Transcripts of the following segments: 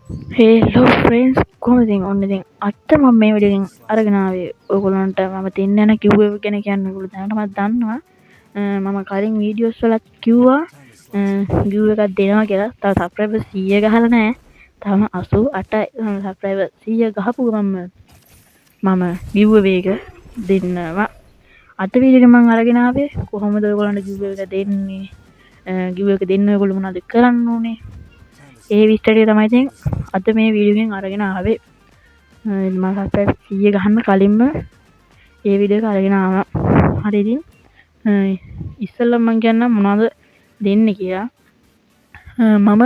Hello friends කොහොමද ඉතින් ඔන්න ඉතින් අද මම මේ වීඩියෝ එකෙන් අරගෙන ආවේ ඔයගොල්ලන්ට මම තින්න යන කිව්වේ ගැන කියන්න ඔයගොල්ලෝ දැනටමත් දන්නවා මම කලින් වීඩියෝස් වලත් කිව්වා view එකක් දෙනවා කියලා තව සබ්ස්ක්‍රයිබර් 100 ගහලා නැහැ තම 88යි සබ්ස්ක්‍රයිබර් 100 ගහපු ගමන් මම view එක දෙන්නවා අද වීඩියෝ එක මම අරගෙන ආවේ කොහොමද ඔයගොල්ලන්ට view එක දෙන්නේ view එක දෙන්න ඔයගොල්ලෝ මොනවද කරන්න ඕනේ ඒ විස්තරය තමයි ඉතින් අද මේ වීඩියෝ එකෙන් අරගෙන ආවේ මම සබ්ස්ක්‍රයිබ් 100 ගහන්න කලින්ම ඒ වීඩියෝ එක අරගෙන ආවා හරි ඉතින් ඉස්සෙල්ලා මම කියන්නම් මොනවද දෙන්නේ කියලා මම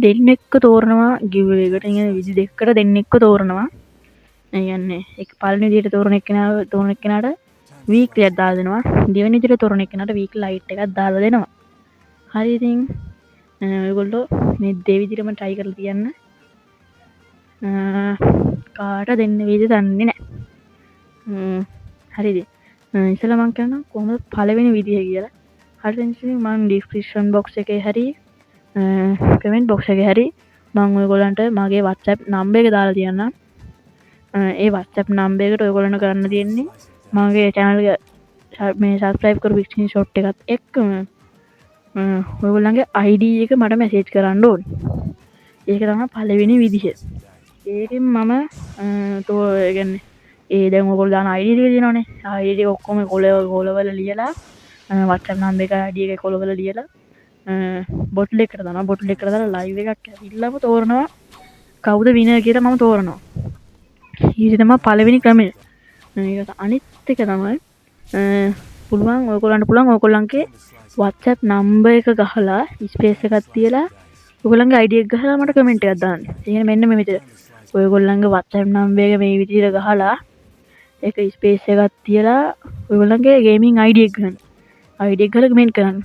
දෙන්නෙක්ව තෝරනවා giveaway එකට ඉතින් විදි දෙකකට දෙන්නෙක්ව තෝරනවා ඒ කියන්නේ එක පළවෙනි විදියට තෝරන එක්කෙනාට weekly එකක් දාලා දෙනවා දෙවෙනි විදියට තෝරන එක්කෙනාට weekly light එකක් දාලා දෙනවා හරි ඉතින් ඔයගොල්ලෝ මේ දෙවිදිහටම try කරලා තියන්න කාට දෙන්න වේද දන්නේ නැහැ හරිද ඉතින් මම කියන්නම් කොහොමද පළවෙනි විදිය කියලා හරිද ඉතින් මම description box එකේ හරි comment box එකේ හරි මම ඔයගොල්ලන්ට මගේ WhatsApp number එක දාලා තියන්නම් ඒ WhatsApp number එකට ඔයගොල්ලන්ට කරන්න තියෙන්නේ මගේ channel එක මේ subscribe කරපු screenshot එකත් එක්කම ඔයගොල්ලන්ගේ ID එක මට message කරන්න ඕනේ. ඒක තමයි පළවෙනි විදිහ. ඒකෙන් මම ඒ කියන්නේ ඒ දැන් ඔයගොල්ලෝ දාන ID ටික තියෙනවනේ. ID ටික ඔක්කොම කොලවල ලියලා WhatsApp number එක ID එක කොලවල ලියලා බොටල් එකකට දානවා. බොටල් එකකට දාලා live එකක් ඇවිල්ලාම තෝරනවා. කවුද winner කියලා මම තෝරනවා. ඊට තමයි පළවෙනි ක්‍රමය. ඒක අනිත් එක තමයි පුළුවන් ඔයගොල්ලන්ගේ WhatsApp number එක ගහලා ස්පේස් එකක් තියලා ඔයගොල්ලන්ගේ ID එක ගහලා මට කමෙන්ට් එකක් දාන්න. ඒ කියන්නේ මෙන්න මේ විදිහට. ඔයගොල්ලන්ගේ WhatsApp number එක මේ විදිහට ගහලා ඒක ස්පේස් එකක් තියලා ඔයගොල්ලන්ගේ gaming ID එක ගන්න. ID එක ගහලා කමෙන්ට් කරන්න.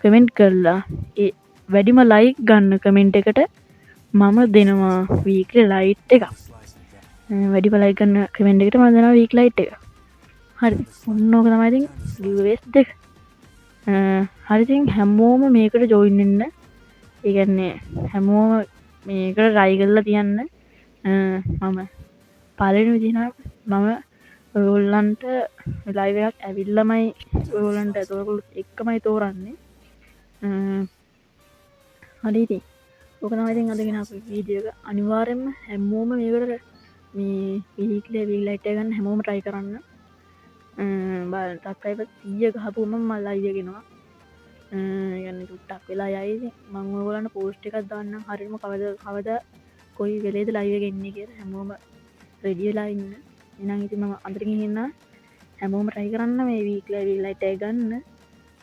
කමෙන්ට් කරලා ඒ වැඩිම like ගන්න කමෙන්ට් එකට මම දෙනවා weekly light එකක්. වැඩිම like ගන්න කමෙන්ට් එකට මම දෙනවා weekly light එක. හරි. ඔන්න ඕක තමයි ඉතින් giveaways දෙක. හරි ඉතින් හැමෝම මේකට join වෙන්න. ඒ කියන්නේ හැමෝම මේකට try කරලා තියන්න. මම පළවෙනි විදිහ මම ඔයගොල්ලන්ට live එකක් ඇවිල්ලාමයි ඔයගොල්ලන්ට ඔයගොල්ලෝ එක්කමයි තෝරන්නේ. හරි ඉතින් ඕක තමයි ඉතින් අද ගෙන ආපු වීඩියෝ එක. අනිවාර්යෙන්ම හැමෝම මේකට මේ weekly light එක ගන්න හැමෝම try කරන්න. බලන්න subscriber 100 ගහපුවම මම live එක එනවා. يعني ටුට්ටක් වෙලා යයි මම ඔයගොල්ලන්ට post එකක් දාන්නම් හරියටම කවද කොයි වෙලේද live එක එන්නේ කියලා හැමෝම ready වෙලා ඉන්න. එහෙනම් ඉතින් මම අන්තිමට ගිහින් හැමෝම try කරන්න මේ weekly light එක ගන්න.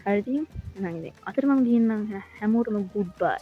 හරි ඉතින් එහෙනම් ඉතින් අතට මම ගිහින් හැමෝටම goodbye.